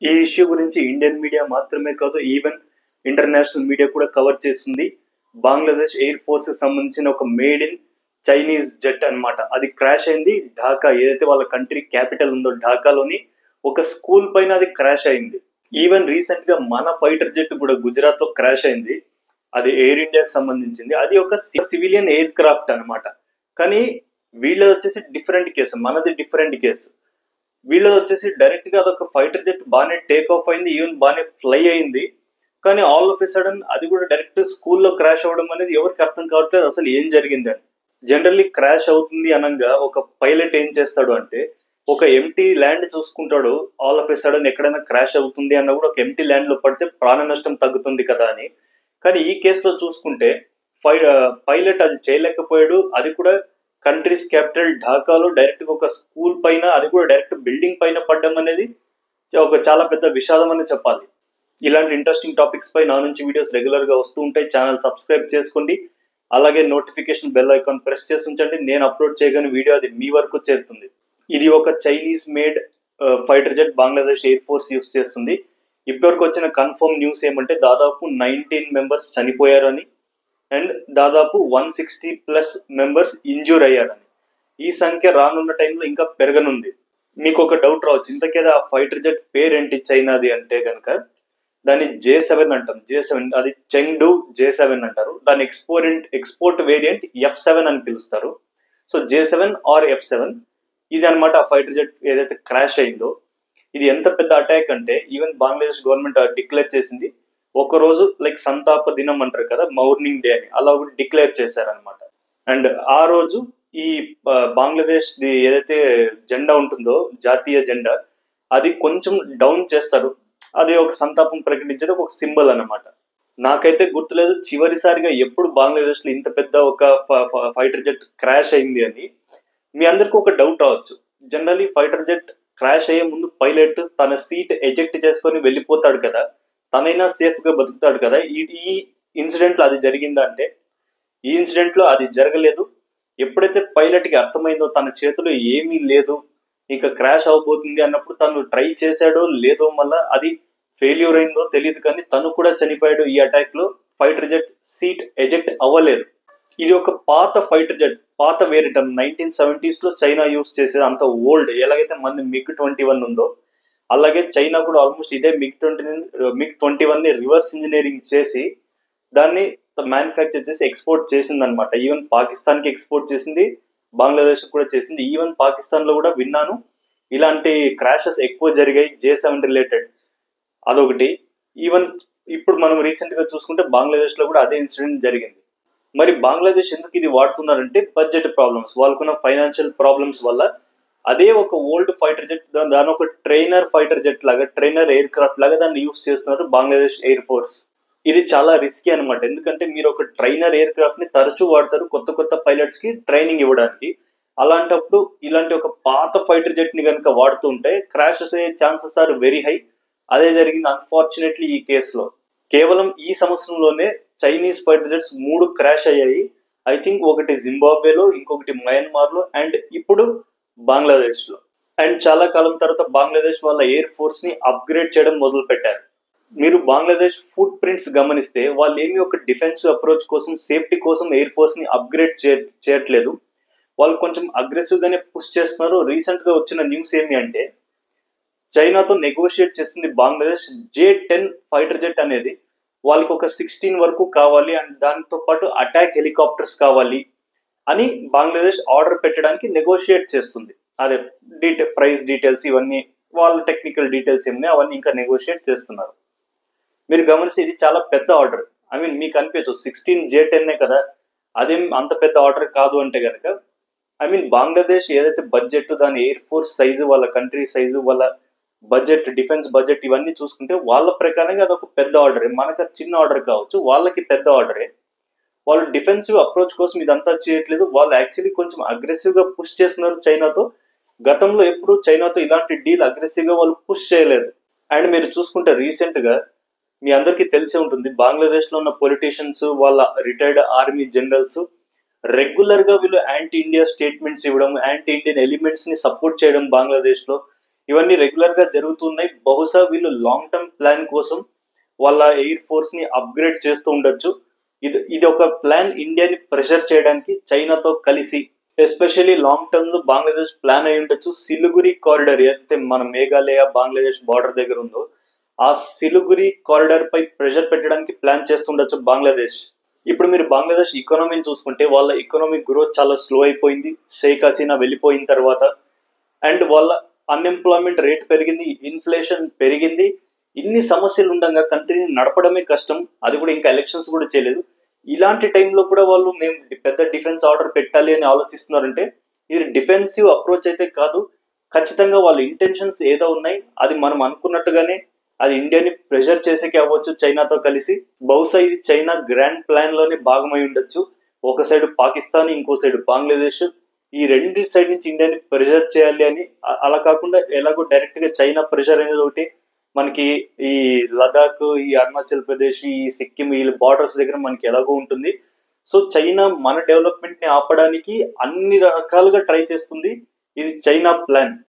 ఈ ఇష్యూ గురించి Indian media మాత్రమే కాదు, ఈవెన్ ఇంటర్నేషనల్ మీడియా కూడా కవర్ చేస్తుంది. బంగ్లాదేశ్ ఎయిర్ ఫోర్స్ సంబంధించిన ఒక మేడ్ ఇన్ చైనీస్ జెట్ అన్నమాట. అది క్రాష్ అయింది ఢాకా, ఏదైతే వాళ్ళ కంట్రీ క్యాపిటల్ ఉందో ఢాకాలోని ఒక స్కూల్ పైన అది క్రాష్ అయింది. ఈవెన్ రీసెంట్ గా మన ఫైటర్ జెట్ కూడా గుజరాత్ లో క్రాష్ అయింది. అది ఎయిర్ ఇండియాకి సంబంధించింది. అది ఒక సివిలియన్ ఎయిర్ క్రాఫ్ట్ అనమాట. కానీ వీళ్ళది వచ్చేసి డిఫరెంట్ కేసు, మనది డిఫరెంట్ కేసు. వీళ్ళది వచ్చేసి డైరెక్ట్ గా అదొక ఫైటర్ జెట్ బాగానే టేక్ ఆఫ్ అయింది, ఈవెన్ బాగానే ఫ్లై అయింది. కానీ ఆల్ ఆఫ్ ఎ సడన్ అది కూడా డైరెక్ట్ స్కూల్లో క్రాష్ అవ్వడం అనేది ఎవరికి అర్థం కావట్లేదు అసలు ఏం జరిగింది అని. జనరల్లీ క్రాష్ అవుతుంది అనగా ఒక పైలట్ ఏం చేస్తాడు అంటే ఒక ఎంటీ ల్యాండ్ చూసుకుంటాడు. ఆల్ ఆఫ్ ఎ సడన్ ఎక్కడైనా క్రాష్ అవుతుంది అన్న కూడా ఒక ఎంటీ ల్యాండ్ లో పడితే ప్రాణ నష్టం తగ్గుతుంది కదా అని. కానీ ఈ కేసులో చూసుకుంటే పైలట్ అది చేయలేకపోయాడు. అది కూడా కంట్రీస్ క్యాపిటల్ ఢాకాలో డైరెక్ట్ గా ఒక స్కూల్ పైన, అది కూడా డైరెక్ట్ బిల్డింగ్ పైన పడడం అనేది ఒక చాలా పెద్ద విషాదం అని చెప్పాలి. ఇలాంటి ఇంట్రెస్టింగ్ టాపిక్స్ పై నా నుంచి వీడియోస్ రెగ్యులర్ గా వస్తూ ఉంటాయి. ఛానల్ సబ్స్క్రైబ్ చేసుకోండి. అలాగే నోటిఫికేషన్ బెల్ ఐకాన్ ప్రెస్ చేసి ఉంచండి. నేను అప్లోడ్ చేయగానే వీడియో అది మీ వరకు చేరుతుంది. ఇది ఒక Chinese made fighter jet Bangladesh air force use చేస్తుంది. ఇప్పటివరకు వచ్చిన కన్ఫర్మ్ న్యూస్ ఏమంటే దాదాపు 19 మెంబర్స్ చనిపోయారని అండ్ దాదాపు 160+ మెంబర్స్ ఇంజూర్ అయ్యారని. ఈ సంఖ్య రానున్న టైంలో ఇంకా పెరగనుంది. మీకు ఒక డౌట్ రావచ్చు, ఇంతకేదా ఆ ఫైటర్ జెట్ పేరేంటి చైనాది అంటే కనుక దాన్ని J7 అంటాం. J7 అది చెంగ్డు J7 అంటారు. దాని ఎక్స్పోర్ట్ వేరియంట్ F7 అని పిలుస్తారు. సో J7 ఆర్ F7 ఇది అనమాట ఆ ఫైటర్ జెట్ ఏదైతే క్రాష్ అయిందో. ఇది ఎంత పెద్ద అటాక్ అంటే ఈవెన్ బంగ్లాదేశ్ గవర్నమెంట్ డిక్లేర్ చేసింది. ఒక రోజు లైక్ సంతాప దినం అంటారు కదా, మౌర్నింగ్ డే అని, అలా ఒకటి డిక్లేర్ చేశారనమాట. అండ్ ఆ రోజు ఈ బంగ్లాదేశ్ ది ఏదైతే జెండా ఉంటుందో జాతీయ జెండా అది కొంచెం డౌన్ చేస్తారు. అది ఒక సంతాపం ప్రకటించేది ఒక సింబల్ అన్నమాట. నాకైతే గుర్తులేదు చివరిసారిగా ఎప్పుడు బంగ్లాదేశ్ లో ఇంత పెద్ద ఒక ఫైటర్ జెట్ క్రాష్ అయింది అని. మీ అందరికి ఒక డౌట్ రావచ్చు, జనరల్లీ ఫైటర్ జెట్ క్రాష్ అయ్యే ముందు పైలట్ తన సీట్ ఎజెక్ట్ చేసుకొని వెళ్ళిపోతాడు కదా, తనైనా సేఫ్ గా బతుకుతాడు కదా. ఈ ఇన్సిడెంట్ లో అది జరిగిందా అంటే ఈ ఇన్సిడెంట్ లో అది జరగలేదు. ఎప్పుడైతే పైలట్ కి అర్థమైందో తన చేతిలో ఏమీ లేదు, ఇక క్రాష్ అవబోతుంది అన్నప్పుడు తను ట్రై చేశాడో లేదో, మళ్ళా అది ఫెయిల్యూర్ అయిందో తెలియదు కానీ తను కూడా చనిపోయాడు ఈ అటాక్ లో. ఫైటర్ జెట్ సీట్ ఎజెక్ట్ అవ్వలేదు. ఇది ఒక పాత ఫైటర్ జెట్, పాత వేరియంట్ 1970s లో చైనా యూస్ చేసేది. అంత ఓల్డ్, ఎలాగైతే మంది MiG-21 ఉందో అలాగే చైనా కూడా ఆల్మోస్ట్ ఇదే MiG-21 ని రివర్స్ ఇంజనీరింగ్ చేసి దాన్ని మ్యానుఫ్యాక్చర్ చేసి ఎక్స్పోర్ట్ చేసింది అనమాట. ఈవెన్ పాకిస్తాన్ కి ఎక్స్పోర్ట్ చేసింది, బంగ్లాదేశ్ కూడా చేసింది. ఈవెన్ పాకిస్తాన్ లో కూడా విన్నాను ఇలాంటి క్రాషెస్ ఎక్కువ జరిగాయి J7 రిలేటెడ్, అదొకటి. ఈవెన్ ఇప్పుడు మనం రీసెంట్ గా చూసుకుంటే బంగ్లాదేశ్ లో కూడా అదే ఇన్సిడెంట్ జరిగింది. మరి బంగ్లాదేశ్ ఎందుకు ఇది వాడుతున్నారంటే బడ్జెట్ ప్రాబ్లమ్స్, వాళ్ళకున్న ఫైనాన్షియల్ ప్రాబ్లమ్స్ వల్ల అదే ఒక ఓల్డ్ ఫైటర్ జెట్ దాని ఒక ట్రైనర్ ఫైటర్ జెట్ లాగా, ట్రైనర్ ఎయిర్ క్రాఫ్ట్ లాగా దాన్ని యూస్ చేస్తున్నారు బంగ్లాదేశ్ ఎయిర్ ఫోర్స్. ఇది చాలా రిస్కీ అనమాట. ఎందుకంటే మీరు ఒక ట్రైనర్ ఎయిర్ క్రాఫ్ట్ ని తరచూ వాడతారు కొత్త కొత్త పైలట్స్ కి ట్రైనింగ్ ఇవ్వడానికి. అలాంటప్పుడు ఇలాంటి ఒక పాత ఫైటర్ జెట్ ని కనుక వాడుతూ ఉంటే క్రాషెస్ అయ్యే ఛాన్సెస్ ఆర్ వెరీ హై. అదే జరిగింది అన్ఫార్చునేట్లీ ఈ కేసులో. కేవలం ఈ సంవత్సరంలోనే చైనీస్ ఫైటర్ జెట్స్ 3 క్రాష్ అయ్యాయి. ఐ థింక్ ఒకటి జింబాబ్వేలో, ఇంకొకటి మయన్మార్ లో అండ్ ఇప్పుడు బంగ్లాదేశ్ లో. అండ్ చాలా కాలం తర్వాత బంగ్లాదేశ్ వాళ్ళ ఎయిర్ ఫోర్స్ ని అప్గ్రేడ్ చేయడం మొదలు పెట్టారు. మీరు బంగ్లాదేశ్ ఫుట్ ప్రింట్స్ గమనిస్తే వాళ్ళు ఏమి ఒక డిఫెన్సివ్ అప్రోచ్ కోసం, సేఫ్టీ కోసం ఎయిర్ ఫోర్స్ ని అప్గ్రేడ్ చేయట్లేదు. వాళ్ళు కొంచెం అగ్రెసివ్ గానే పుష్ చేస్తున్నారు. రీసెంట్ గా వచ్చిన న్యూస్ ఏమి అంటే చైనాతో నెగోషియేట్ చేస్తుంది బంగ్లాదేశ్. J10 ఫైటర్ జెట్ అనేది వాళ్ళకి ఒక 16 వరకు కావాలి అండ్ దానితో పాటు అటాక్ హెలికాప్టర్స్ కావాలి అని బంగ్లాదేశ్ ఆర్డర్ పెట్టడానికి నెగోషియేట్ చేస్తుంది. అదే ప్రైస్ డీటెయిల్స్ ఇవన్నీ వాళ్ళ టెక్నికల్ డీటెయిల్స్ ఏమన్నా అవన్నీ ఇంకా నెగోషియేట్ చేస్తున్నారు. మీరు గమనిస్తే ఇది చాలా పెద్ద ఆర్డర్. ఐ మీన్ మీకు అనిపించచ్చు 16 J10 కదా, అదేం అంత పెద్ద ఆర్డర్ కాదు అంటే కనుక. ఐ మీన్ బంగ్లాదేశ్ ఏదైతే బడ్జెట్, దాని ఎయిర్ ఫోర్స్ సైజు, వాళ్ళ కంట్రీ సైజు, వాళ్ళ బడ్జెట్, డిఫెన్స్ బడ్జెట్ ఇవన్నీ చూసుకుంటే వాళ్ళ ప్రకారంగా అదొక పెద్ద ఆర్డరే. మనకు చిన్న ఆర్డర్ కావచ్చు, వాళ్ళకి పెద్ద ఆర్డరే. వాళ్ళు డిఫెన్సివ్ అప్రోచ్ కోసం ఇదంతా చేయట్లేదు, వాళ్ళు యాక్చువల్లీ కొంచెం అగ్రెసివ్ గా పుష్ చేస్తున్నారు చైనాతో. గతంలో ఎప్పుడు చైనాతో ఇలాంటి డీల్ అగ్రెసివ్ గా వాళ్ళు పుష్ చేయలేదు. అండ్ మీరు చూసుకుంటే రీసెంట్ గా మీ అందరికీ తెలిసే ఉంటుంది బంగ్లాదేశ్ లో ఉన్న పొలిటీషియన్స్, వాళ్ళ రిటైర్డ్ ఆర్మీ జనరల్స్ రెగ్యులర్ గా వీళ్ళు యాంటీ ఇండియా స్టేట్మెంట్స్ ఇవ్వడం, యాంటీ ఇండియన్ ఎలిమెంట్స్ ని సపోర్ట్ చేయడం బంగ్లాదేశ్ లో. ఇవన్నీ రెగ్యులర్ గా జరుగుతున్నాయి. బహుశా వీళ్ళు లాంగ్ టర్మ్ ప్లాన్ కోసం వాళ్ళ ఎయిర్ ఫోర్స్ ని అప్గ్రేడ్ చేస్తూ ఉండొచ్చు. ఇది ఒక ప్లాన్ ఇండియాని ప్రెషర్ చేయడానికి చైనాతో కలిసి. ఎస్పెషల్లీ లాంగ్ టర్మ్ లో బంగ్లాదేశ్ ప్లాన్ అయి ఉండొచ్చు. సిలిగురి కారిడార్ ఏదైతే మన మేఘాలయ బంగ్లాదేశ్ బార్డర్ దగ్గర ఉందో ఆ సిలిగురి కారిడార్ పై ప్రెషర్ పెట్టడానికి ప్లాన్ చేస్తుండొచ్చు బంగ్లాదేశ్. ఇప్పుడు మీరు బంగ్లాదేశ్ ఎకానమీని చూసుకుంటే వాళ్ళ ఎకనామిక్ గ్రోత్ చాలా స్లో అయిపోయింది షేక్ హసీనా వెళ్ళిపోయిన తర్వాత. అండ్ వాళ్ళ అన్ఎంప్లాయ్మెంట్ రేట్ పెరిగింది, ఇన్ఫ్లేషన్ పెరిగింది. ఇన్ని సమస్యలు ఉండగా కంట్రీని నడపడమే కష్టం. అది కూడా ఇంకా ఎలక్షన్స్ కూడా చేయలేదు. ఇలాంటి టైంలో కూడా వాళ్ళు మేము పెద్ద డిఫెన్స్ ఆర్డర్ పెట్టాలి అని ఆలోచిస్తున్నారంటే ఇది డిఫెన్సివ్ అప్రోచ్ అయితే కాదు. ఖచ్చితంగా వాళ్ళ ఇంటెన్షన్స్ ఏదో ఉన్నాయి. అది మనం అనుకున్నట్టుగానే అది ఇండియాని ప్రెషర్ చేసేకే అవ్వచ్చు చైనాతో కలిసి. బహుశా ఇది చైనా గ్రాండ్ ప్లాన్ లోనే భాగమై ఉండొచ్చు. ఒక సైడ్ పాకిస్తాన్, ఇంకో సైడ్ బంగ్లాదేశ్. ఈ రెండు సైడ్ నుంచి ఇండియాని ప్రెషర్ చేయాలి అని. అలా కాకుండా ఎలాగో డైరెక్ట్ గా చైనా ప్రెషర్ అనేది ఒకటి మనకి ఈ లదాఖ్, ఈ అరుణాచల్ ప్రదేశ్, ఈ సిక్కిం ఈ బార్డర్స్ దగ్గర మనకి ఎలాగో ఉంటుంది. సో చైనా మన డెవలప్మెంట్ ని ఆపడానికి అన్ని రకాలుగా ట్రై చేస్తుంది. ఇది చైనా ప్లాన్.